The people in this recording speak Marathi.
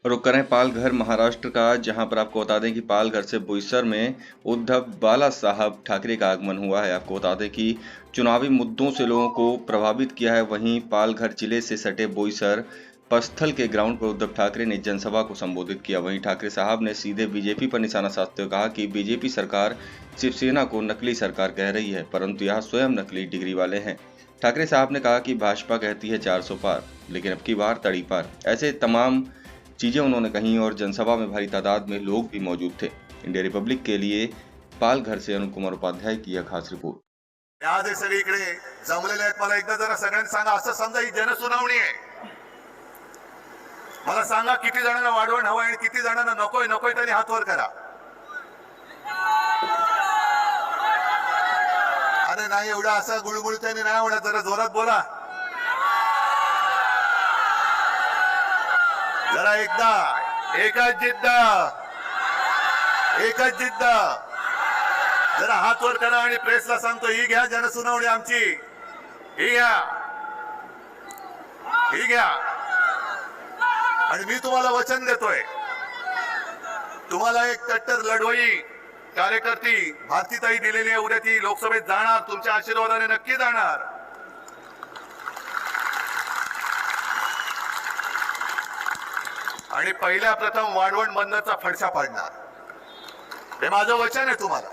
रुक करें पालघर महाराष्ट्र का, जहां पर आपको बता दें कि पालघर से बोईसर में उद्धव बाला साहब ठाकरे का आगमन हुआ है। आपको बता दें कि चुनावी मुद्दों से लोगों को प्रभावित किया है। वहीं पालघर जिले से सटे बोईसर पस्थल के ग्राउंड पर उद्धव ठाकरे ने जनसभा को संबोधित किया। वहीं ठाकरे साहब ने सीधे बीजेपी पर निशाना साधते हुए कहा कि बीजेपी सरकार शिवसेना को नकली सरकार कह रही है, परंतु यह स्वयं नकली डिग्री वाले हैं। ठाकरे साहब ने कहा कि भाजपा कहती है 400 पार, लेकिन अब की बार तड़ी पार। ऐसे तमाम चीजें उन्होंने कही और जनसभा में भारी तादाद में लोग भी मौजूद थे। इंडिया रिपब्लिक के लिए पालघर से अनुप कुमार उपाध्याय की यह खास रिपोर्ट। या दे सगळीकडे जमलेले आहेत। मला एकदा जरा सगळ्यांनी सांगा, असं समजा ही जनसुनावणी आहे, मला सांगा किती जणांना वाढवण हवं आणि किती जणांना नकोय नकोय त्यांनी हात वर करा। अरे नाही, एवढा असा गुळगुळत्याने नाही होणार, जरा जोरात बोला जरा एकदा। एकच जिद्द, एकच जिद्द। जरा हात वर करा आणि प्रेसला सांगतो, ही घ्या जनसुनावणी आमची, ही घ्या, ही घ्या। आणि मी तुम्हाला वचन देतोय, तुम्हाला एक कट्टर लढवई कार्यकर्ती भारतीताई दिलेली आहे, उद्या ती लोकसभेत जाणार, तुमच्या आशीर्वादाने नक्की जाणार। आणि पहिल्या प्रथम वाढवण बंदचा फडशा पाडणार, हे माझं वचन आहे तुम्हाला।